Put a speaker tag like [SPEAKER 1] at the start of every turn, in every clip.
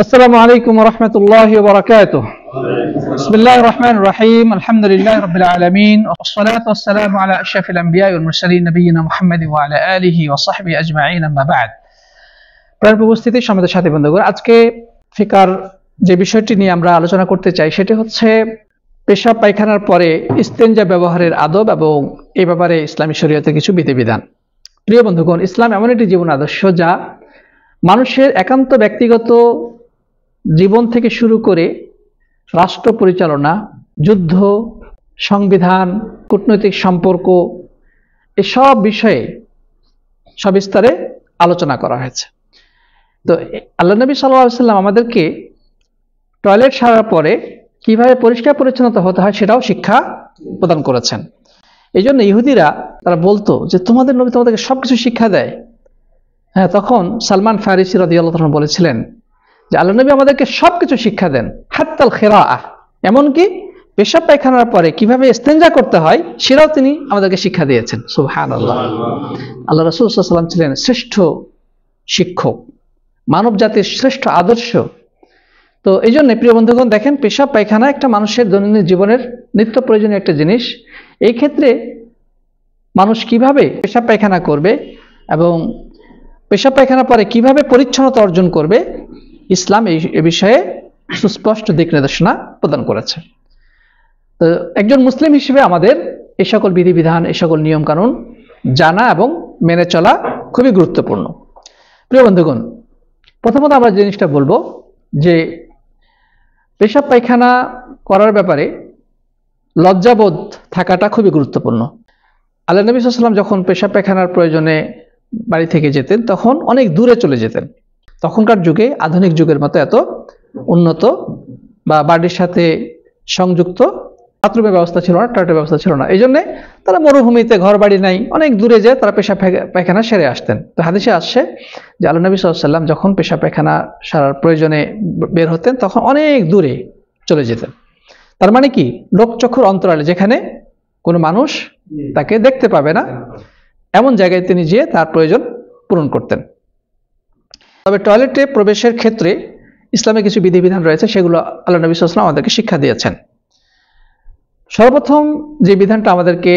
[SPEAKER 1] السلام عليكم ورحمة الله وبركاته. بسم الله الرحمن الرحيم. الحمد لله رب العالمين والصلاة والسلام على أشرف الأنبياء والمرسلين نبينا محمد وعلى آله وصحبه أجمعين أما بعد. প্রাণপ্রিয় উপস্থিতি সম্মানিত সাথী বন্ধুগণ, আজকে ফিকার যে বিষয়টি নিয়ে আমরা আলোচনা করতে চাই সেটি হচ্ছে পেশাব পায়খানার পরে ইস্তেঞ্জা ব্যবহারের আদব এবং এই ব্যাপারে ইসলামী শরীয়তের কিছু বিধিবিধান। প্রিয় বন্ধুগণ, ইসলাম এমন একটি জীবন আদর্শ যা মানুষের একান্ত ব্যক্তিগত জীবন থেকে শুরু করে রাষ্ট্র পরিচালনা, যুদ্ধ, সংবিধান, কূটনৈতিক সম্পর্ক এসব বিষয়ে সবিস্তারে আলোচনা করা হয়েছে। তো আল্লাহ নবী সাল্লাল্লাহু আলাইহি ওয়াসাল্লাম আমাদেরকে টয়লেট সারার পরে কিভাবে পরিষ্কার পরিচ্ছন্নতা হতে হয় সেটাও শিক্ষা প্রদান করেছেন। এই জন্য ইহুদিরা তারা বলতো যে তোমাদের নবী তোমাদেরকে সবকিছু শিক্ষা দেয়। হ্যাঁ, তখন সালমান ফারিসি রাদিয়াল্লাহু তাআলা বলেছিলেন যে আল্লাহ নবী আমাদেরকে সবকিছু শিক্ষা দেন, হাত্তাল খিরাআহ, এমনকি পেশাব পায়খানার পরে কিভাবে ইস্তেঞ্জা করতে হয় সেটাও তিনি আমাদেরকে শিক্ষা দিয়েছেন। সুবহানাল্লাহ। আল্লাহ রাসূল সাল্লাল্লাহু আলাইহি ওয়াসাল্লাম ছিলেন শ্রেষ্ঠ শিক্ষক, মানব জাতির শ্রেষ্ঠ আদর্শ। তো এই জন্য প্রিয় বন্ধুগণ, দেখেন পেশাব পায়খানা একটা মানুষের দৈনন্দিন জীবনের নিত্য প্রয়োজনীয় একটা জিনিস। এই ক্ষেত্রে মানুষ কিভাবে পেশাব পায়খানা করবে এবং পেশাব পায়খানা পরে কিভাবে পরিচ্ছন্নতা অর্জন করবে, ইসলাম এই বিষয়ে সুস্পষ্ট দিক নির্দেশনা প্রদান করেছে। তো একজন মুসলিম হিসেবে আমাদের এই সকল বিধিবিধান, এই সকল নিয়ম কানুন জানা এবং মেনে চলা খুবই গুরুত্বপূর্ণ। প্রিয় বন্ধুগণ, প্রথমত আমরা যে জিনিসটা বলবো যে পেশাব পায়খানা করার ব্যাপারে লজ্জাবোধ থাকাটা খুবই গুরুত্বপূর্ণ। আল্লাহ নবী সাল্লাল্লাহু আলাইহি ওয়াসাল্লাম যখন পেশাব পায়খানার প্রয়োজনে বাড়ি থেকে যেতেন তখন অনেক দূরে চলে যেতেন। তখনকার যুগে আধুনিক যুগের মতো এত উন্নত বা বাড়ির সাথে সংযুক্ত বাথরুমের ব্যবস্থা ছিল না, টয়লেটের ব্যবস্থা ছিল না। এই জন্যে তারা মরুভূমিতে, ঘর বাড়ি নাই, অনেক দূরে যেয়ে তারা পেশাব পায়খানা সেরে আসতেন। তো হাদিসে আসছে যে আল্লাহ নবী সাল্লাল্লাহু আলাইহি ওয়াসাল্লাম যখন পেশাব পায়খানা সারার প্রয়োজনে বের হতেন তখন অনেক দূরে চলে যেতেন। তার মানে কি, লোকচক্ষুর অন্তরালে, যেখানে কোনো মানুষ তাকে দেখতে পাবে না, এমন জায়গায় তিনি গিয়ে তার প্রয়োজন পূরণ করতেন। তবে টয়লেটে প্রবেশের ক্ষেত্রে ইসলামে কিছু বিধিবিধান রয়েছে, সেগুলো আল্লাহ নবী সাল্লাল্লাহু আলাইহি ওয়াসাল্লাম আমাদেরকে শিক্ষা দিয়েছেন। সর্বপ্রথম যে বিধানটা আমাদেরকে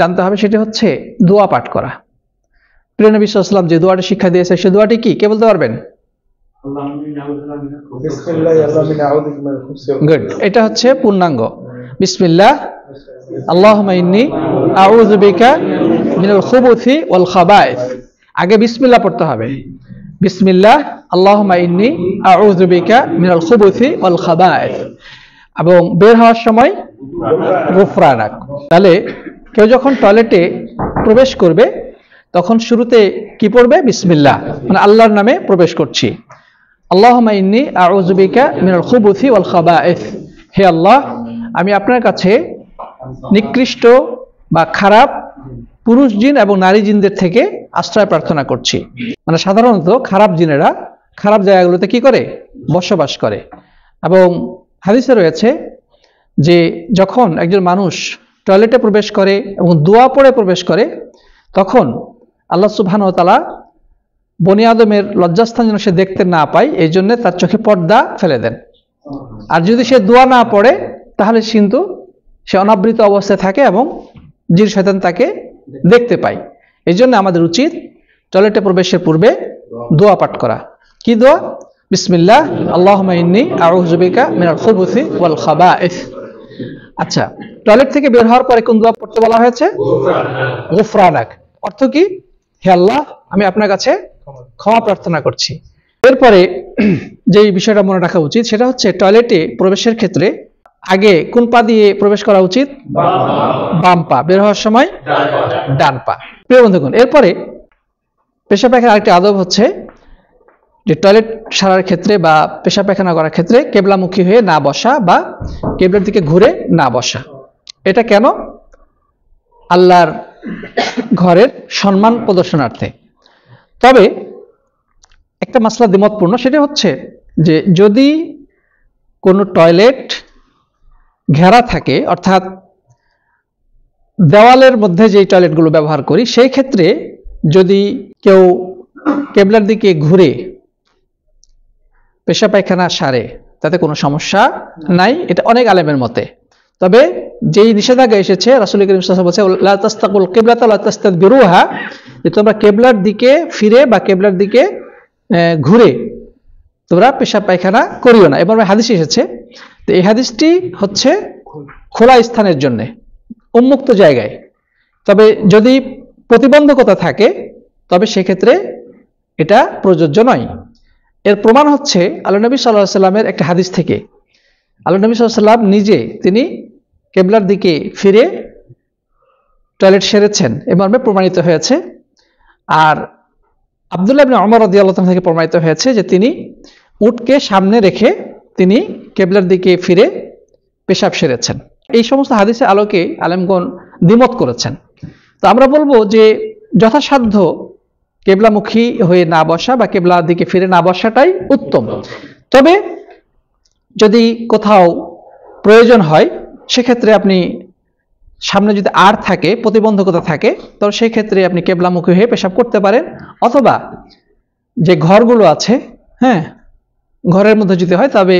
[SPEAKER 1] জানতে হবে সেটি হচ্ছে দোয়া পাঠ করা। প্রিয় নবী সাল্লাল্লাহু আলাইহি ওয়াসাল্লাম যে দোয়াটি শিক্ষা দিয়েছে সে দোয়াটি কি, কে বলতে পারবেন? গুড, এটা হচ্ছে পূর্ণাঙ্গ। বিসমিল্লাহ আল্লাহুম্মা ইন্নী আউযু বিকা মিনাল খুবুসি ওয়াল খাবায়েস। আগে বিসমিল্লাহ পড়তে হবে। বিসমিল্লাহ আল্লাহুম্মা ইন্নী আউযু বিকা মিনাল খুবুসি ওয়াল খাবায়েস, এবং বের হওয়ার সময় গুফরানাক। তাহলে কেউ যখন টয়লেটে প্রবেশ করবে তখন শুরুতে কি পড়বে? বিসমিল্লাহ, মানে আল্লাহর নামে প্রবেশ করছি। আল্লাহুম্মা ইন্নী আউযু বিকা মিনাল খুবুসি ওয়াল খাবায়েস, হে আল্লাহ, আমি আপনার কাছে নিকৃষ্ট বা খারাপ পুরুষ জিন এবং নারী জিনদের থেকে আশ্রয় প্রার্থনা করছি। মানে সাধারণত খারাপ জিনেরা খারাপ জায়গাগুলোতে কি করে? বসবাস করে। এবং হাদিসে রয়েছে যে যখন একজন মানুষ টয়লেটে প্রবেশ করে এবং দোয়া পড়ে প্রবেশ করে তখন আল্লাহ সুবহানাহু ওয়া তাআলা বনি আদমের লজ্জাস্থান যেন সে দেখতে না পায়, এই জন্য তার চোখে পর্দা ফেলে দেন। আর যদি সে দোয়া না পড়ে তাহলে কিন্তু সে অনাবৃত অবস্থায় থাকে এবং জিন শয়তান তাকে দেখতে পায়। এই জন্য আমাদের উচিত টয়লেটে প্রবেশের পূর্বে দোয়া পাঠ করা। কি দোয়া? বিসমিল্লাহ আল্লাহুম্মা ইন্নী আউযু বিকা মিনাল খুবুসি ওয়াল খাবায়েস। আচ্ছা, টয়লেট থেকে বের হওয়ার পরে কোন দোয়া পড়তে বলা হয়েছে? গুফরানাক। অর্থ কি? হে আল্লাহ, আমি আপনার কাছে ক্ষমা প্রার্থনা করছি। এরপরে যেই বিষয়টা মনে রাখা উচিত সেটা হচ্ছে টয়লেটে প্রবেশের ক্ষেত্রে আগে কোন পা দিয়ে প্রবেশ করা উচিত? বাম পা। বের হওয়ার সময় ডান পা। প্রিয় বন্ধুগণ, এরপরে পেশাব পায়খানার আরেকটি আদব হচ্ছে যে টয়লেট সারার ক্ষেত্রে বা পেশাব পায়খানা করার ক্ষেত্রে কেবলামুখী হয়ে না বসা বা কেবলার দিকে ঘুরে না বসা। এটা কেন? আল্লাহর ঘরের সম্মান প্রদর্শনার্থে। তবে একটা মাসলা দ্বিমতপূর্ণ, সেটা হচ্ছে যে যদি কোনো টয়লেট ঘেরা থাকে, অর্থাৎ দেওয়ালের মধ্যে যেই টয়লেটগুলো ব্যবহার করি সেই ক্ষেত্রে যদি কেউ কেবলার দিকে ঘুরে পেশাব পায়খানা সারে, তাতে কোনো সমস্যা নাই, এটা অনেক আলেমের মতে। তবে যেই নিষেধাজ্ঞা এসেছে, রাসূল করিম সাল্লাল্লাহু আলাইহি ওয়াসাল্লাম বলেছে লা তাস্তাকুল কিবলাতা লা তাস্তাদবিরুহা, যে তোমরা কিবলার দিকে ফিরে বা কিবলার দিকে ঘুরে তোমরা পেশাব পায়খানা করিও না। এবার হাদিস এসেছে, তো এই হাদিসটি হচ্ছে খোলা স্থানের জন্য, উন্মুক্ত জায়গায়। তবে যদি প্রতিবন্ধকতা থাকে তবে সেক্ষেত্রে এটা প্রযোজ্য নয়। এর প্রমাণ হচ্ছে আল্লাহ নবী সাল্লাল্লাহু আলাইহি ওয়াসাল্লামের একটা হাদিস থেকে। আল্লাহ নবী সাল্লাল্লাহু আলাইহি ওয়াসাল্লাম নিজে তিনি কিবলার দিকে ফিরে টয়লেট সেরেছেন, এ মর্মে প্রমাণিত হয়েছে। আর আব্দুল্লাহ ইবনে ওমর রাদিয়াল্লাহু তাআলা থেকে প্রমাণিত হয়েছে যে তিনি উটকে সামনে রেখে তিনি কিবলার দিকে ফিরে পেশাব সেরেছেন। এই সমস্ত হাদিসের আলোকে আলেমগণ দ্বিমত করেছেন। তো আমরা বলবো যে যথাসাধ্য কিবলামুখী হয়ে না বসা বা কিবলার দিকে ফিরে না বসাটাই উত্তম। তবে যদি কোথাও প্রয়োজন হয় সেক্ষেত্রে আপনি সামনে যদি আর থাকে, প্রতিবন্ধকতা থাকে, তবে সেই ক্ষেত্রে আপনি কিবলামুখী হয়ে পেশাব করতে পারেন। অথবা যে ঘরগুলো আছে, হ্যাঁ, ঘরের মধ্যে যদি হয় তবে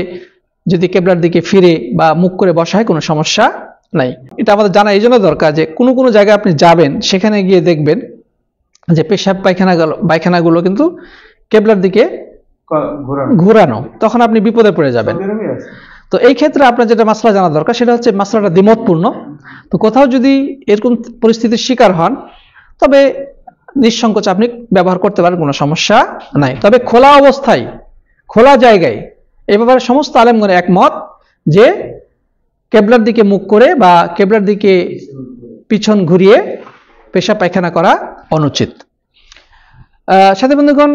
[SPEAKER 1] যদি কিবলার দিকে ফিরে বা মুখ করে বসা হয় কোনো সমস্যা নাই। এটা আমাদের জানা এই জন্য দরকার যে কোনো কোনো জায়গায় আপনি যাবেন, সেখানে গিয়ে দেখবেন যে পেশাব পায়খানাগুলো কিন্তু কিবলার দিকে ঘোরানো, তখন আপনি বিপদে পড়ে যাবেন। তো এই ক্ষেত্রে আপনার যেটা মাসলা জানা দরকার সেটা হচ্ছে মাসলাটা দ্বিমতপূর্ণ। তো কোথাও যদি এরকম পরিস্থিতির শিকার হন তবে নিঃসংকোচ আপনি ব্যবহার করতে পারেন, কোনো সমস্যা নাই। তবে খোলা অবস্থায়, খোলা জায়গায় এই ব্যাপারে সমস্ত আলেমগণ একমত যে কিবলার দিকে মুখ করে বা কিবলার দিকে পিছন ঘুরিয়ে পেশাব পায়খানা করা অনুচিত। সাথী বন্ধুগণ,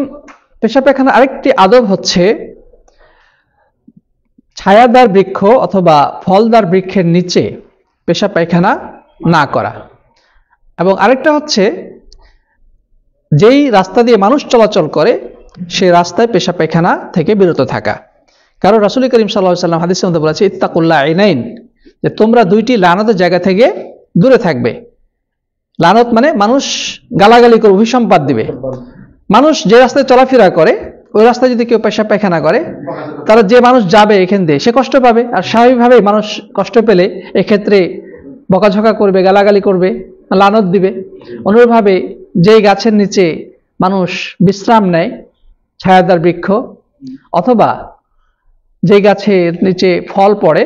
[SPEAKER 1] পেশাব পায়খানা আরেকটি আদব হচ্ছে ছায়াদার বৃক্ষ অথবা ফলদার বৃক্ষের নিচে পেশাব পায়খানা না করা। এবং আরেকটা হচ্ছে যেই রাস্তা দিয়ে মানুষ চলাচল করে সেই রাস্তায় পেশাব পায়খানা থেকে বিরত থাকা। কারণ রাসূল করিম সাল্লাল্লাহু আলাইহি ওয়াসাল্লাম হাদিসের মধ্যে বলেছে ইত্তাকুল্লাহ আইনাইন, যে তোমরা দুইটি লানতের জায়গা থেকে দূরে থাকবে। লানত মানে মানুষ গালাগালি করে অভিসম্পাত দিবে। মানুষ যে রাস্তায় চলাফেরা করে ওই রাস্তায় যদি কেউ পেশাব পায়খানা করে তাহলে যে মানুষ যাবে এখান দিয়ে সে কষ্ট পাবে, আর স্বাভাবিকভাবেই মানুষ কষ্ট পেলে এক্ষেত্রে বকাঝকা করবে, গালাগালি করবে, লানত দিবে। অনুরূপভাবে যেই গাছের নিচে মানুষ বিশ্রাম নেয়, ছায়াদার বৃক্ষ, অথবা যেই গাছের নিচে ফল পড়ে,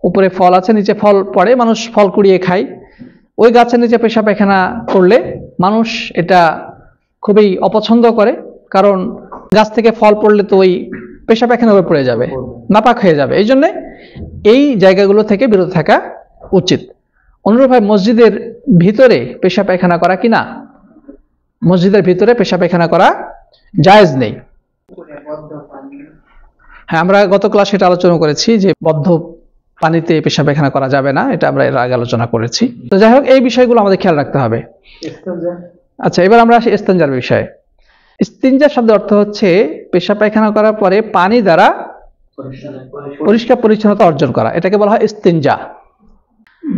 [SPEAKER 1] উপরে ফল আছে নিচে ফল পড়ে, মানুষ ফল কুড়িয়ে খায়, ওই গাছের নিচে পেশাব পায়খানা করলে মানুষ এটা খুবই অপছন্দ করে। কারণ গাছ থেকে ফল পড়লে তো ওই পেশাব পায়খানা হয়ে পড়ে যাবে, নাপাক হয়ে যাবে। এই জন্যে এই জায়গাগুলো থেকে বিরত থাকা উচিত। অনুরূপভাবে মসজিদের ভিতরে পেশাব পায়খানা করা কিনা, মসজিদের ভিতরে পেশাব পায়খানা করা জায়েজ নেই। হ্যাঁ, আমরা গত ক্লাসে এটা আলোচনা করেছি যে বদ্ধ পানিতে পেশাব পায়খানা করা যাবে না, এটা আমরা এর আগে আলোচনা করেছি। তো যাই হোক, এই বিষয়গুলো আমাদের খেয়াল রাখতে হবে। আচ্ছা, এবার আমরা আসি ইস্তেঞ্জার বিষয়ে। ইস্তিনজা শব্দের অর্থ হচ্ছে পেশাব পায়খানা করার পরে পানি দ্বারা পরিষ্কার পরিচ্ছন্নতা অর্জন করা, এটাকে বলা হয় ইস্তিনজা।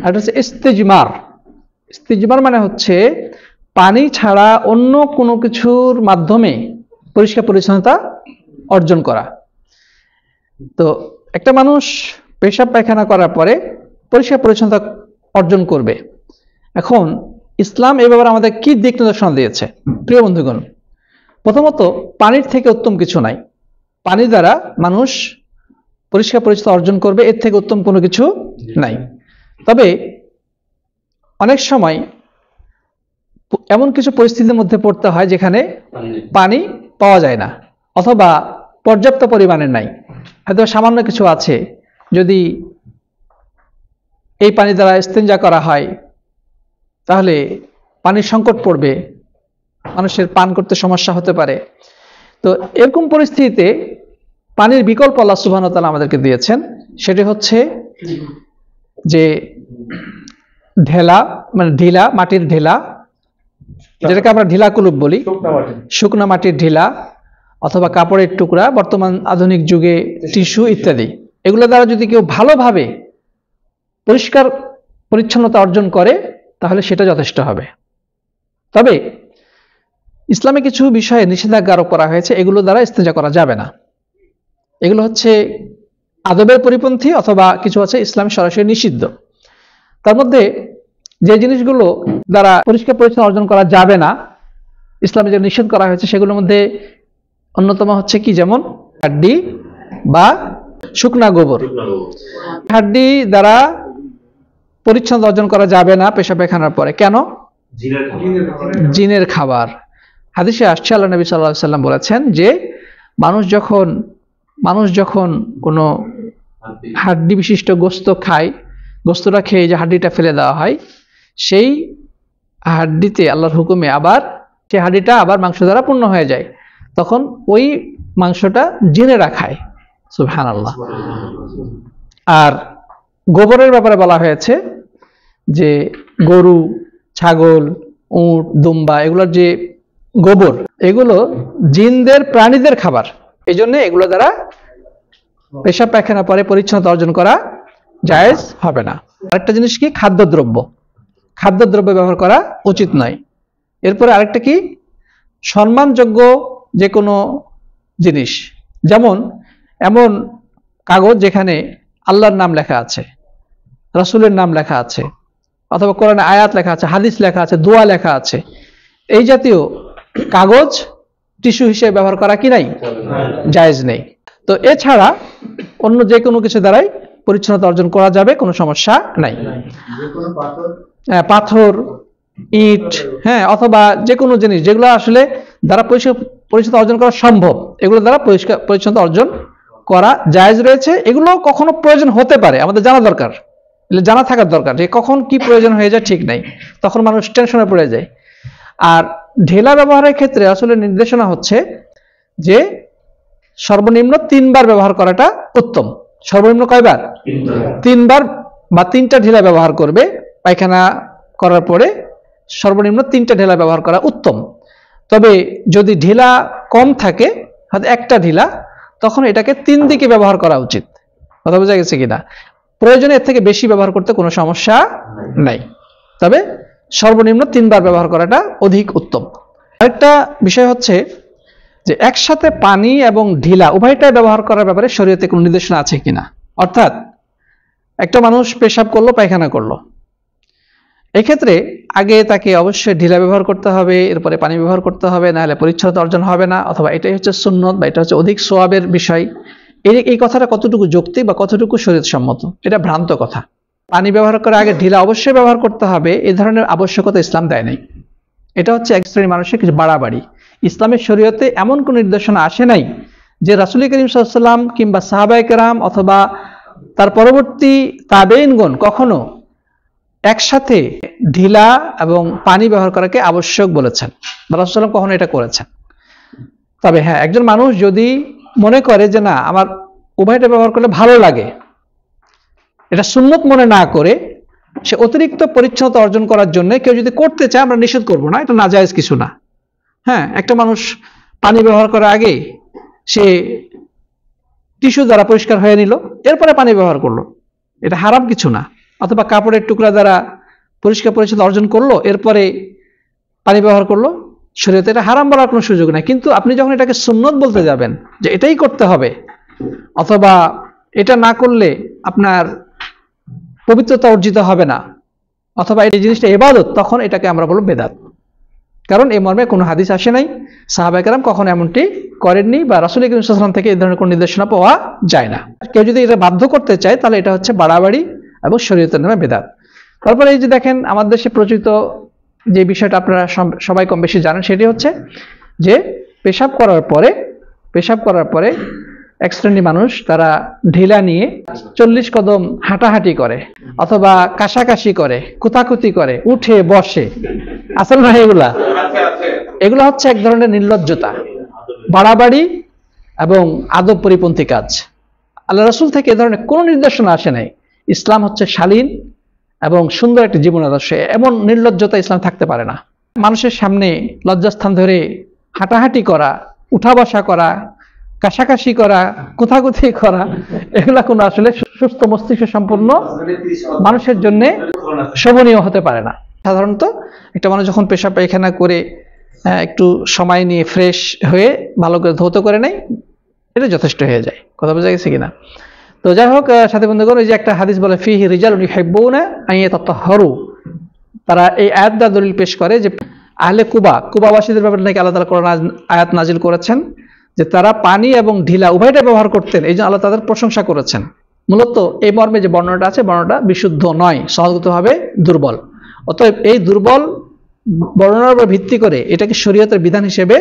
[SPEAKER 1] আর হচ্ছে ইস্তিজমার। ইস্তিজমার মানে হচ্ছে পানি ছাড়া অন্য কোনো কিছুর মাধ্যমে পরিষ্কার পরিচ্ছন্নতা অর্জন করা। তো একটা মানুষ পেশাব পায়খানা করার পরে পরিষ্কার পরিচ্ছন্নতা অর্জন করবে। এখন ইসলাম এই ব্যাপারে আমাদের কি দিক নির্দেশনা দিয়েছে? প্রিয় বন্ধুগণ, প্রথমত পানির থেকে উত্তম কিছু নাই। পানি দ্বারা মানুষ পরিষ্কার পরিচ্ছন্নতা অর্জন করবে, এর থেকে উত্তম কোনো কিছু নাই। তবে অনেক সময় এমন কিছু পরিস্থিতির মধ্যে পড়তে হয় যেখানে পানি পাওয়া যায় না অথবা পর্যাপ্ত পরিমাণে নাই, হয়তো সামান্য কিছু আছে। যদি এই পানি দ্বারা ইস্তেঞ্জা করা হয় তাহলে পানির সংকট পড়বে, মানুষের পান করতে সমস্যা হতে পারে। তো এরকম পরিস্থিতিতে পানির বিকল্প আল্লাহ সুবহানাহু ওয়া তাআলা আমাদেরকে দিয়েছেন, সেটি হচ্ছে যে ঢেলা, মানে ঢিলা, মাটির ঢেলা, যেটাকে আমরা ঢিলা কুলুপ বলি, শুকনো মাটির ঢিলা অথবা কাপড়ের টুকরা, বর্তমান আধুনিক যুগে টিস্যু ইত্যাদি। এগুলো দ্বারা যদি কেউ ভালোভাবে পরিষ্কার পরিচ্ছন্নতা অর্জন করে তাহলে সেটা যথেষ্ট হবে। তবে ইসলামে কিছু বিষয়ে নিষেধাজ্ঞা আরোপ করা হয়েছে, এগুলো দ্বারা ইস্তেঞ্জা করা যাবে না। এগুলো হচ্ছে আদবের পরিপন্থী অথবা কিছু আছে ইসলামে সরাসরি নিষিদ্ধ। তার মধ্যে যে জিনিসগুলো দ্বারা পরিষ্কার পরিচ্ছন্ন অর্জন করা যাবে না, ইসলামে যে নিষেধ করা হয়েছে সেগুলোর মধ্যে অন্যতম হচ্ছে কি, যেমন হাড্ডি বা শুকনা গোবর। হাড্ডি দ্বারা পরিচ্ছন্ন অর্জন করা যাবে না পেশাব পায়খানার পরে। কেন? জিনের খাবার। হাদিসে আসছে, আল্লাহ নবী সাল্লাল্লাহু আলাইহি ওয়াসাল্লাম বলেছেন যে মানুষ যখন কোনো হাড্ডি বিশিষ্ট গোস্ত খায়, গোস্তটা খেয়ে যে হাড্ডিটা ফেলে দেওয়া হয়, সেই হাড্ডিতে আল্লাহর হুকুমে আবার সেই হাড্ডিটা আবার মাংস দ্বারা পূর্ণ হয়ে যায়, তখন ওই মাংসটা জিনেরা খায়। সুবহানাল্লাহ। আর গোবরের ব্যাপারে বলা হয়েছে যে গরু, ছাগল, উট, দুম্বা এগুলোর যে গোবর, এগুলো জিনদের, প্রাণীদের খাবার। এই জন্য এগুলো দ্বারা পেশাব পায়খানা পরে পরিচ্ছন্নতা অর্জন করা জায়েজ হবে না। আরেকটা জিনিস কি, খাদ্যদ্রব্য ব্যবহার করা উচিত নয়। এরপরে আরেকটা কি, সম্মানযোগ্য যে কোনো জিনিস, যেমন এমন কাগজ যেখানে আল্লাহর নাম লেখা আছে, রাসূলের নাম লেখা আছে, অথবা কোরআনে আয়াত লেখা আছে, হাদিস লেখা আছে, দোয়া লেখা আছে, এই জাতীয় কাগজ টিস্যু হিসেবে ব্যবহার করা কি নাই, জায়েজ নেই। তো এছাড়া অন্য যে কোনো কিছু দ্বারাই পরিচ্ছন্নতা অর্জন করা যাবে, কোনো সমস্যা নাই। পাথর, ইট, হ্যাঁ, অথবা যে কোনো জিনিস যেগুলো আসলে দ্বারা পরিচ্ছন্নতা অর্জন করা সম্ভব, এগুলো দ্বারা পরিচ্ছন্নতা অর্জন করা জায়েজ রয়েছে। এগুলো কখনো প্রয়োজন হতে পারে, আমাদের জানা দরকার, জানা থাকার দরকার যে কখন কি প্রয়োজন হয়ে যায় ঠিক নাই, তখন মানুষ টেনশনে পড়ে যায়। আর ঢেলা ব্যবহারের ক্ষেত্রে আসলে নির্দেশনা হচ্ছে যে সর্বনিম্ন 3 বার ব্যবহার করাটা উত্তম। সর্বনিম্ন কয়বার? 3 বার বা 3টা ঢেলা ব্যবহার করবে। পায়খানা করার পরে সর্বনিম্ন 3টা ঢেলা ব্যবহার করা উত্তম। তবে যদি ঢিলা কম থাকে, হয়তো একটা ঢিলা, তখন এটাকে 3 দিকে ব্যবহার করা উচিত। কথা বোঝা গেছে কিনা? প্রয়োজনে এর থেকে বেশি ব্যবহার করতে কোনো সমস্যা নাই, তবে সর্বনিম্ন 3 বার ব্যবহার করাটা অধিক উত্তম। আরেকটা বিষয় হচ্ছে যে একসাথে পানি এবং ঢিলা উভয়টাই ব্যবহার করার ব্যাপারে শরীয়তে কোনো নির্দেশনা আছে কিনা। অর্থাৎ একটা মানুষ পেশাব করলো, পায়খানা করলো, এক্ষেত্রে আগে তাকে অবশ্যই ঢিলা ব্যবহার করতে হবে, এরপরে পানি ব্যবহার করতে হবে, না হলে পরিচ্ছন্নতা অর্জন হবে না, অথবা এটাই হচ্ছে সুন্নত বা এটা হচ্ছে অধিক সওয়াবের বিষয়। এই কথাটা কতটুকু যৌক্তিক বা কতটুকু শরীয়তসম্মত, এটা ভ্রান্ত কথা। পানি ব্যবহার করে আগে ঢিলা অবশ্যই ব্যবহার করতে হবে, এই ধরনের আবশ্যকতা ইসলাম দেয় নাই। এটা হচ্ছে এক শ্রেণীর মানুষের কিছু বাড়াবাড়ি। ইসলামের শরীয়তে এমন কোন নির্দেশনা আসে নাই যে রাসূল করিম সাল্লাল্লাহু আলাইহি ওয়াসাল্লাম কিংবা সাহাবায়ে কেরাম অথবা তার পরবর্তী তাবেঈনগণ কখনো একসাথে ঢিলা এবং পানি ব্যবহার করাকে আবশ্যক বলেছেন, রাসূল সাল্লাল্লাহু আলাইহি ওয়াসাল্লাম কখনো এটা করেছেন। তবে হ্যাঁ, একজন মানুষ যদি মনে করে যে না, আমার উভয়টা ব্যবহার করলে ভালো লাগে, এটা সুন্নত মনে না করে সে অতিরিক্ত পরিচ্ছন্নতা অর্জন করার জন্য কেউ যদি করতে চায়, আমরা নিষেধ করব না, এটা নাজায়েজ কিছু না। হ্যাঁ, একটা মানুষ পানি ব্যবহার করার আগে সে টিস্যু দ্বারা পরিষ্কার হয়ে নিল, এরপরে পানি ব্যবহার করলো, এটা হারাম কিছু না। অথবা কাপড়ের টুকরা দ্বারা পরিষ্কার পরিচ্ছন্নতা অর্জন করলো, এরপরে পানি ব্যবহার করলো, শরীয়তে এটা হারাম বলার কোনো সুযোগ নাই। কিন্তু আপনি যখন এটাকে সুন্নত বলতে যাবেন যে এটাই করতে হবে, অথবা এটা না করলে আপনার পবিত্রতা অর্জিত হবে না, অথবা এই জিনিসটা ইবাদত, তখন এটাকে আমরা বলবো বেদাত। কারণ এই মর্মে কোনো হাদিস আসে নাই, সাহাবায়ে কেরাম কখনো এমনটি করেননি, বা রাসূল করিম সাল্লাল্লাহু আলাইহি ওয়াসাল্লাম থেকে এই ধরনের কোনো নির্দেশনা পাওয়া যায় না। কেউ যদি এটা বাধ্য করতে চায় তাহলে এটা হচ্ছে বাড়াবাড়ি এবং শরীয়তের নামে বেদাত। তারপরে এই যে দেখেন, আমাদের দেশে প্রচলিত যে বিষয়টা আপনারা সবাই কম বেশি জানেন, সেটি হচ্ছে যে পেশাব করার পরে এক শ্রেণীর মানুষ তারা ঢিলা নিয়ে 40 কদম হাঁটাহাঁটি করে, অথবা কাশাকাশি করে, কুতাকুতি করে, উঠে বসে। আসলে না, এগুলা হচ্ছে এক ধরনের নির্লজ্জতা, বাড়াবাড়ি এবং আদব পরিপন্থী কাজ। আল্লাহ রাসূল থেকে এ ধরনের কোনো নির্দেশনা আসে নাই। ইসলাম হচ্ছে শালীন এবং সুন্দর একটি জীবন আদর্শ, এমন নির্লজ্জতা ইসলাম থাকতে পারে না। মানুষের সামনে লজ্জাস্থান ধরে হাঁটাহাঁটি করা, উঠা বসা করা, কাশাকাশি করা, কোথাকুথি করা, এগুলা কোনো আসলে সুস্থ মস্তিষ্ক সম্পন্ন মানুষের জন্য শোভনীয় হতে পারে না। সাধারণত একটা মানুষ যখন পেশাব পায়খানা করে একটু সময় নিয়ে ফ্রেশ হয়ে ভালো করে ধৌত করে নেয়, এটা যথেষ্ট হয়ে যায়। কথা বোঝা গেছে কিনা? তো যাই হোক, সাথী বন্ধুগণ, এই যে একটা হাদিস বলে ফিহি রিজালুন ইউহিব্বুনা আন ইয়াতাতাহহারু, তারা এই আয়াত দ্বারা দলিল পেশ করে যে আহলে কুবাবাসীদের ব্যাপারে নাকি আল্লাহ তাআলা কোরআন আয়াত নাজিল করেছেন যে তারা পানি এবং ঢিলা উভয়টা ব্যবহার করতেন, এই জন্য আল্লাহ তাদের প্রশংসা করেছেন। মূলত এই মর্মে যে বর্ণনাটা আছে, বর্ণনাটা বিশুদ্ধ নয়, সহজগতভাবে দুর্বল। অতএব এই দুর্বল বর্ণনার উপর ভিত্তি করে এটাকে শরীয়তের বিধান হিসেবে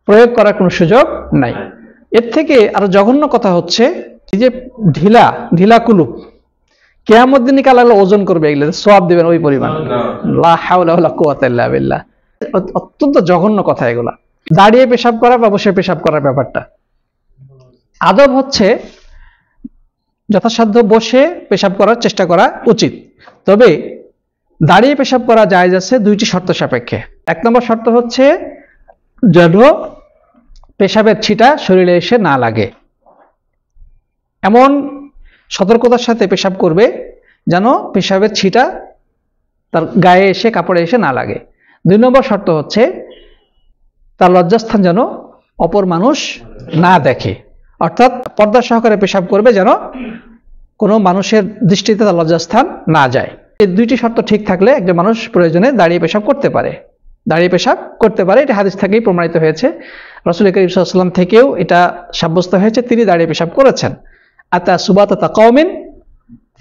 [SPEAKER 1] প্রয়োগ করার কোনো সুযোগ নাই। এর থেকে আরো জঘন্য কথা হচ্ছে এই যে ঢিলা কুলুপ, কিয়ামত দিনে আল্লাহ ওজন করবে, এগুলো সওয়াব দিবেন ওই পরিমাণ। লা হাওলা ওয়ালা কুওয়াতা ইল্লা বিল্লাহ। অত্যন্ত জঘন্য কথা এগুলা। দাঁড়িয়ে পেশাব করা বা বসে পেশাব করার ব্যাপারটা, আদব হচ্ছে যথাসাধ্য বসে পেশাব করার চেষ্টা করা উচিত। তবে দাঁড়িয়ে পেশাব করা জায়েজ আছে দুইটি শর্ত সাপেক্ষে। এক নম্বর শর্ত হচ্ছে যেন পেশাবের ছিটা শরীরে এসে না লাগে, এমন সতর্কতার সাথে পেশাব করবে যেন পেশাবের ছিটা তার গায়ে এসে কাপড়ে এসে না লাগে। দুই নম্বর শর্ত হচ্ছে তার লজ্জাস্থান যেন অপর মানুষ না দেখে, অর্থাৎ পর্দা সহকারে পেশাব করবে যেন কোনো মানুষের দৃষ্টিতে তার লজ্জাস্থান না যায়। এই দুইটি শর্ত ঠিক থাকলে একজন মানুষ প্রয়োজনে দাঁড়িয়ে পেশাব করতে পারে। এটা হাদিস থেকেই প্রমাণিত হয়েছে। রাসূল করিম সাল্লাল্লাহু আলাইহি ওয়াসাল্লাম থেকেও এটা সাব্যস্ত হয়েছে, তিনি দাঁড়িয়ে পেশাব করেছেন। আতা সুবাতাতা কওমিন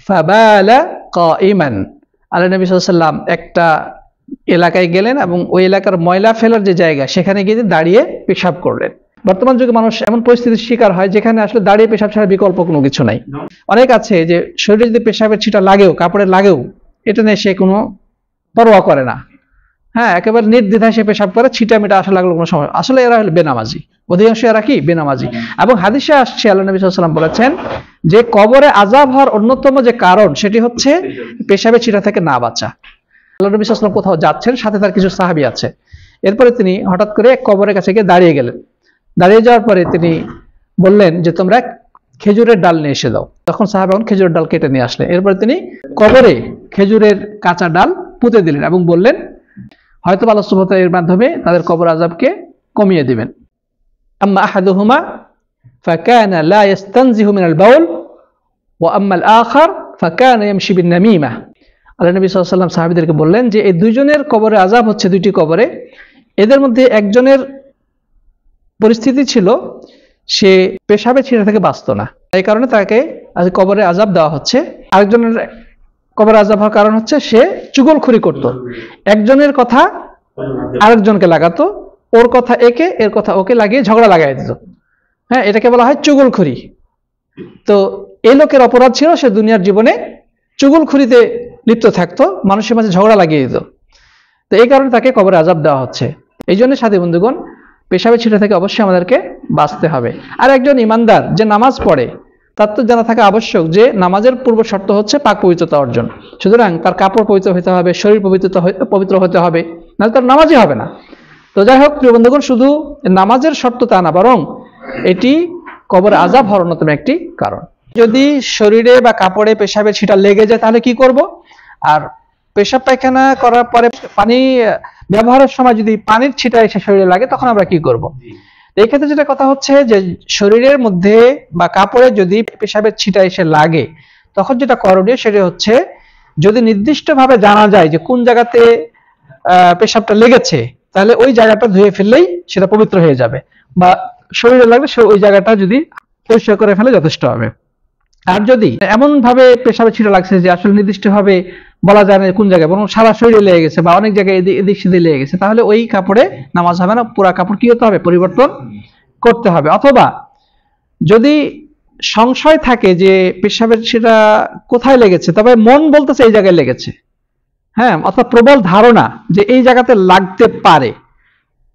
[SPEAKER 1] ফাবালা কাইমান, আল্লাহ নবী সাল্লাল্লাহু আলাইহি ওয়াসাল্লাম একটা এলাকায় গেলেন এবং ওই এলাকার ময়লা ফেলার যে জায়গা সেখানে গিয়ে দাঁড়িয়ে পেশাব করলেন। বর্তমান যুগে মানুষ এমন পরিস্থিতির শিকার হয় যেখানে আসলে দাঁড়িয়ে পেশাব ছাড়া বিকল্প কোনো কিছু নাই। অনেক আছে যে শরীরে যদি পেশাবের ছিটা লাগেও, কাপড়ে লাগেও, এটা নিয়ে সে কোনো পরোয়া করে না। হ্যাঁ, একেবারে নির্দ্বিধায় সে পেশাব করে, ছিটা মিটা আসলে লাগলো কোনো সময়। আসলে এরা হলো বেনামাজি, অধিকাংশ এরা কি বেনামাজি। এবং হাদিসে আসছে আল্লাহ নবী সাল্লাল্লাহু আলাইহি ওয়াসাল্লাম বলেছেন যে কবরে আযাব হওয়ার অন্যতম যে কারণ সেটি হচ্ছে পেশাবের ছিটা থেকে না বাঁচা। আল্লাহ নবী সাল্লাল্লাহু আলাইহি ওয়াসাল্লাম কোথাও যাচ্ছেন, সাথে তার কিছু সাহাবী আছে। এরপরে তিনি হঠাৎ করে এক কবরের কাছে গিয়ে দাঁড়িয়ে গেলেন। দাঁড়িয়ে যাওয়ার পরে তিনি বললেন যে তোমরা খেজুরের ডাল নিয়ে এসে দাও। তখন সাহাবাগণ খেজুরের ডাল কেটে নিয়ে আসলেন। এরপরে তিনি কবরে খেজুরের কাঁচা ডাল পুঁতে দিলেন এবং বললেন হয়তো আল্লাহ সুবহানাহু ওয়া তাআলা এর মাধ্যমে তাদের কবর আযাবকে কমিয়ে দিবেন। আম্মা আহাদুহুমা ফাকানা লা ইস্তানজিহু মিনাল বাউল ওয়া আম্মা আল আখার ফাকানা ইয়ামশি বিন নামিমা। আল্লাহ নবী সাল্লাল্লাহু আলাইহি ওয়াসাল্লাম সাহাবীদেরকে বললেন যে এই দুইজনের কবরে আযাব হচ্ছে দুইটি কবরে। এদের মধ্যে একজনের পরিস্থিতি ছিল সে পেশাবের ছিটা থেকে বাঁচত না, এই কারণে তাকে কবরে আযাব দেওয়া হচ্ছে। আরেকজনের কবরে আযাব হওয়ার কারণ হচ্ছে সে চুগলখড়ি করত, একজনের কথা আরেকজনকে লাগাতো, ওর কথা একে এর কথা ওকে লাগিয়ে ঝগড়া লাগাই দিত। হ্যাঁ, এটাকে বলা হয় চুগলখড়ি। তো এই লোকের অপরাধ ছিল সে দুনিয়ার জীবনে চুগলখড়িতে লিপ্ত থাকতো, মানুষের মাঝে ঝগড়া লাগিয়ে দিত। তো এই কারণে তাকে কবরে আযাব দেওয়া হচ্ছে। এই জন্য সাথী বন্ধুগণ, পেশাবের ছিটা থেকে অবশ্যই আমাদেরকে বাঁচতে হবে। আর একজন ইমানদার যে নামাজ পড়ে তার তো জানা থাকা আবশ্যক যে নামাজের পূর্ব শর্ত হচ্ছে পাক পবিত্রতা অর্জন। সুতরাং তার কাপড় পবিত্র হতে হবে, শরীর পবিত্র হতে হবে, নাহলে তার নামাজই হবে না। তো যাই হোক প্রিয় বন্ধুগণ, শুধু নামাজের শর্ত তা না, বরং এটি কবরে আযাব হওয়ার অন্যতম একটি কারণ। যদি শরীরে বা কাপড়ে পেশাবের ছিটা লেগে যায় তাহলে কি করব? আর পেশাব পায়খানা করার পরে পানি ব্যবহারের সময় যদি পানির ছিটা এসে শরীরে লাগে তখন আমরা কি করব? এই ক্ষেত্রে যেটা কথা হচ্ছে যে শরীরের মধ্যে বা কাপড়ে যদি পেশাবের ছিটা এসে লাগে তখন যেটা করণীয় সেটা হচ্ছে যদি নির্দিষ্টভাবে জানা যায় যে কোন জায়গাতে পেশাবটা লেগেছে তাহলে ওই জায়গাটা ধুয়ে ফেললেই সেটা পবিত্র হয়ে যাবে, বা শরীরে লাগলে ওই জায়গাটা যদি পরিষ্কার করে ফেলে যথেষ্ট হবে। আর যদি এমন ভাবে পেশাবের ছিটা লাগছে যে আসলে নির্দিষ্টভাবে বলা যায় না কোন জায়গায়, বরং সারা শরীরে লেগে গেছে বা অনেক জায়গায় এদিক সেদিক লেগে গেছে, তাহলে ওই কাপড়ে নামাজ হবে না, পুরা কাপড় কি হতে হবে? পরিবর্তন করতে হবে। অথবা যদি সংশয় থাকে যে পেশাবের ছিটা কোথায় লেগেছে, তবে মন বলতেছে এই জায়গায় লেগেছে, হ্যাঁ, অর্থাৎ প্রবল ধারণা যে এই জায়গাতে লাগতে পারে,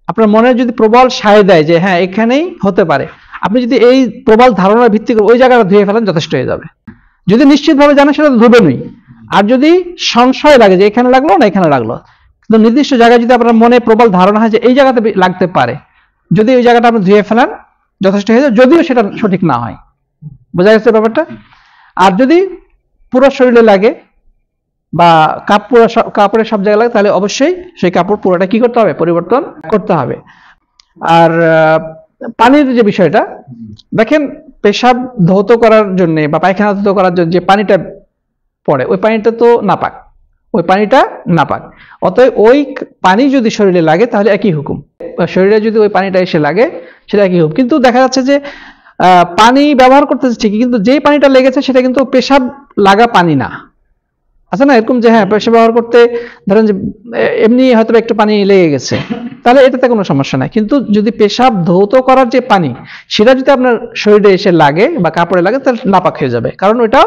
[SPEAKER 1] আপনার মনে যদি প্রবল সায় দেয় যে হ্যাঁ এখানেই হতে পারে, আপনি যদি এই প্রবল ধারণার ভিত্তি করে ওই জায়গাটা ধুয়ে ফেলেন যথেষ্ট হয়ে যাবে। যদি নিশ্চিতভাবে জানেন সেটা ধুবেনই। আর যদি সংশয় লাগে যে এখানে লাগলো না এখানে লাগলো, কিন্তু নির্দিষ্ট জায়গায় যদি আপনার মনে প্রবল ধারণা হয় যে এই জায়গাতে লাগতে পারে, যদি ওই জায়গাটা আপনি ধুয়ে ফেলেন যথেষ্ট হয়ে যাবে, যদিও সেটা সঠিক না হয়। বোঝা গেছে ব্যাপারটা? আর যদি পুরো শরীরে লাগে বা কাপড়ের সব জায়গায় লাগে তাহলে অবশ্যই সেই কাপড় পুরোটা কি করতে হবে? পরিবর্তন করতে হবে। আর পানির যে বিষয়টা দেখেন, পেশাব ধৌত করার জন্য বা পায়খানা ধৌত করার জন্য যে পানিটা পড়ে ওই পানিটা তো নাপাক, ওই পানিটা নাপাক। অতএব ওই পানি যদি শরীরে লাগে তাহলে একই হুকুম, শরীরে যদি ওই পানিটা এসে লাগে সেটা একই হুকুম। কিন্তু দেখা যাচ্ছে যে পানি ব্যবহার করতেছে ঠিকই, কিন্তু যেই পানিটা লেগেছে সেটা কিন্তু পেশাব লাগা পানি না। আছে না এরকম যে হ্যাঁ পেশাব ব্যবহার করতে ধরেন যে এমনি হয়তো একটু পানি লেগে গেছে, তাহলে এটাতে কোনো সমস্যা নাই। কিন্তু যদি পেশাব ধৌত করার যে পানি সেটা যদি আপনার শরীরে এসে লাগে বা কাপড়ে লাগে তাহলে নাপাক হয়ে যাবে, কারণ ওইটা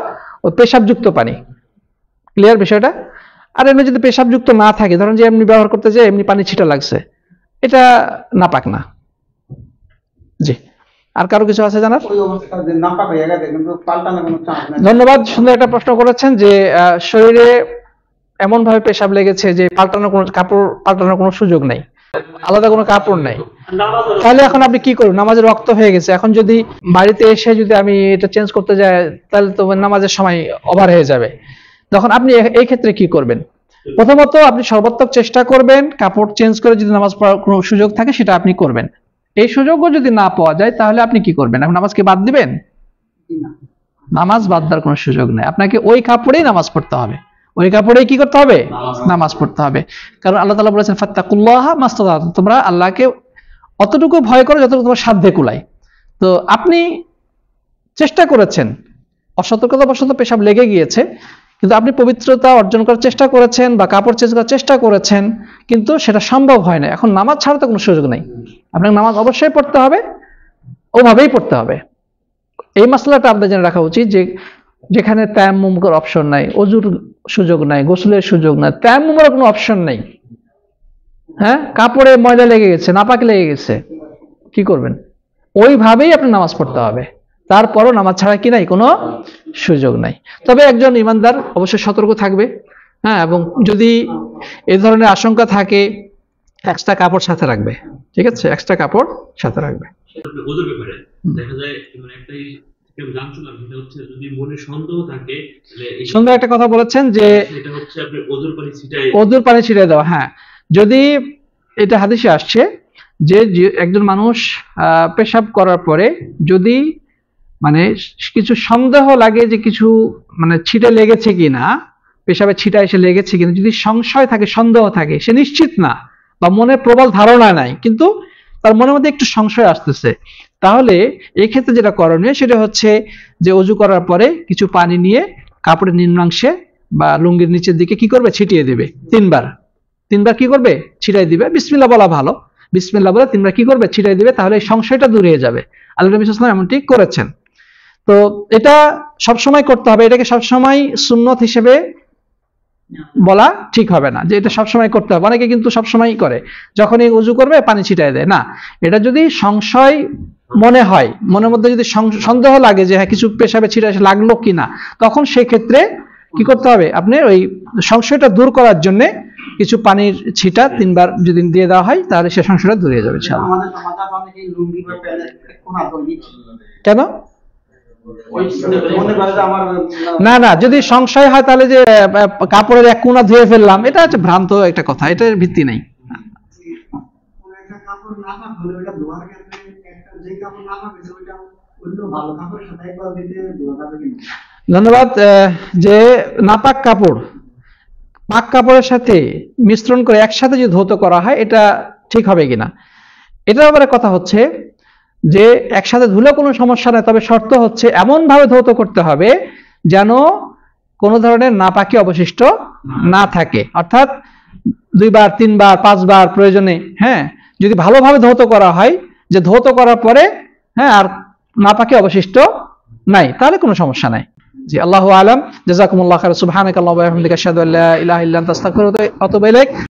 [SPEAKER 1] ওই পেশাবযুক্ত পানি। ক্লিয়ার বিষয়টা? আর এমনি যদি পেশাবযুক্ত না থাকে, ধরেন যে এমনি ব্যবহার করতে যে এমনি পানি ছিটা লাগছে, এটা নাপাক না। জি, আর কারো কিছু আছে জানার? ধন্যবাদ, সুন্দর একটা প্রশ্ন করেছেন যে শরীরে এমন ভাবে পেশাব লেগেছে যে পাল্টানোর কোনো কাপড় পাল্টানোর কোনো সুযোগ নেই, আলাদা কোনো কাপড় নাই, তাহলে এখন আপনি কি করবেন? নামাজের রক্ত হয়ে গেছে, এখন যদি বাড়িতে এসে যদি আমি এটা চেঞ্জ করতে যাই তাহলে তো নামাজের সময় ওভার হয়ে যাবে। তখন আপনি এই ক্ষেত্রে কি করবেন? প্রথমত আপনি সর্বাত্মক চেষ্টা করবেন কাপড় চেঞ্জ করে যদি নামাজ পড়ার কোনো সুযোগ থাকে সেটা আপনি করবেন। এই সুযোগও যদি না পাওয়া যায় তাহলে আপনি কি করবেন? আপনি নামাজকে বাদ দিবেন? নামাজ বাদ দেওয়ার কোনো সুযোগ নেই, আপনাকে ওই কাপড়েই নামাজ পড়তে হবে, ওই কাপড়েই কি করতে হবে? নামাজ পড়তে হবে। কারণ আল্লাহ তাআলা বলেছেন ফাত্তাকুল্লাহ মাস্তাতা'তুম, তোমরা আল্লাহকে অতটুকু ভয় করো যতটুকু তোমার সাধ্যে কুলায়। তো আপনি চেষ্টা করেছেন, অসতর্কতাবশত পেশাব লেগে গিয়েছে, কিন্তু আপনি পবিত্রতা অর্জন করার চেষ্টা করেছেন বা কাপড় চেঞ্জ করার চেষ্টা করেছেন, কিন্তু সেটা সম্ভব হয় না। এখন নামাজ ছাড়া তো কোনো সুযোগ নেই, আপনাকে নামাজ অবশ্যই পড়তে হবে, ওভাবেই পড়তে হবে। এই মাসলাটা আপনাদের জেনে রাখা উচিত যে যেখানে তায়াম্মুম করার অপশন নাই, ওযুর সুযোগ নাই, গোসলের সুযোগ নাই, তায়াম্মুমের কোনো অপশন নেই, হ্যাঁ কাপড়ে ময়লা লেগে গেছে, নাপাক লেগে গেছে, কি করবেন? ওইভাবেই আপনি নামাজ পড়তে হবে, তারপরও নামাজ ছাড়া কি নাই, কোনো সুযোগ নাই। তবে একজন ইমানদার অবশ্যই সতর্ক থাকবে, হ্যাঁ, এবং যদি এই ধরনের আশঙ্কা থাকে এক্সট্রা কাপড় সাথে রাখবে, ঠিক আছে, এক্সট্রা কাপড় সাথে রাখবে।
[SPEAKER 2] ওজোর ব্যাপারে দেখা যায় মানে একটাই জানছিলাম সেটা হচ্ছে যদি মনে সন্দেহ থাকে তাহলে
[SPEAKER 1] সুন্দর একটা কথা বলেছেন যে
[SPEAKER 2] এটা হচ্ছে আপনি ওজোর পানি
[SPEAKER 1] ছিটাই দেওয়া। হ্যাঁ, যদি এটা হাদিসে আসছে যে একজন মানুষ পেশাব করার পরে যদি মানে কিছু সন্দেহ লাগে যে কিছু মানে ছিটে লেগেছে কিনা, পেশাবে ছিটা এসে লেগেছে কিনা, যদি সংশয় থাকে, সন্দেহ থাকে, সে নিশ্চিত না বা মনে প্রবল ধারণা নাই কিন্তু তার মনের মধ্যে একটু সংশয় আসতেছে, তাহলে এই ক্ষেত্রে যেটা করণীয় সেটা হচ্ছে যে ওযু করার পরে কিছু পানি নিয়ে কাপড়ের নিম্নাংশে বা লুঙ্গির নিচের দিকে কি করবে? ছিটিয়ে দিবে। তিনবার কি করবে? ছিটাই দিবে। বিসমিল্লাহ বলা ভালো, বিসমিল্লাহ বলে তিনবার কি করবে? ছিটাই দিবে, তাহলে এই সংশয়টা দূর হয়ে যাবে। আল্লাহ নবী সাল্লাল্লাহু আলাইহি ওয়াসাল্লাম এমনটি করেছেন। তো এটা সবসময় করতে হবে, এটাকে সবসময় সুন্নত হিসেবে বলা ঠিক হবে না যে এটা সবসময় করতে হবে। অনেকে কিন্তু সবসময় করে, যখনই ওযু করবে পানি ছিটায় দেয়। না, এটা যদি সংশয় মনে হয়, মনের মধ্যে যদি সন্দেহ লাগে যে হ্যাঁ কিছু পেশাবে ছিটা এসে লাগলো কিনা, তখন সেই ক্ষেত্রে কি করতে হবে? আপনি ওই সংশয়টা দূর করার জন্য কিছু পানির ছিটা তিনবার যদি দিয়ে দেওয়া হয় তাহলে সে সংশয়টা দূর হয়ে যাবে ইনশাআল্লাহ। কেন? না না, যদি সংশয় হয় তাহলে যে কাপড়ের এক কোণা ধুয়ে ফেললাম, এটা হচ্ছে ভ্রান্ত একটা কথা, এটার ভিত্তি নেই। ধন্যবাদ। যে নাপাক কাপড় পাক কাপড়ের সাথে মিশ্রণ করে একসাথে যদি ধৌত করা হয় এটা ঠিক হবে কিনা, এটার ব্যাপারে কথা হচ্ছে যে একসাথে ধুলে কোনো সমস্যা নেই, তবে শর্ত হচ্ছে এমন ভাবে ধৌত করতে হবে যেন কোনো ধরনের নাপাকি অবশিষ্ট না থাকে, অর্থাৎ 2 বার 3 বার 5 বার প্রয়োজনে, হ্যাঁ, যদি ভালোভাবে ধৌত করা হয় যে ধৌত করার পরে হ্যাঁ আর নাপাকি অবশিষ্ট নাই, তাহলে কোনো সমস্যা নাই। জি, আল্লাহু আলাম। জাযাকুমুল্লাহু খাইরান। সুবহানাকাল্লাহু ওয়া বিহামদিকা আশহাদু আল্লা ইলাহা ইল্লা আনতা আস্তাগফিরুকা ওয়া আতুবু ইলাইক।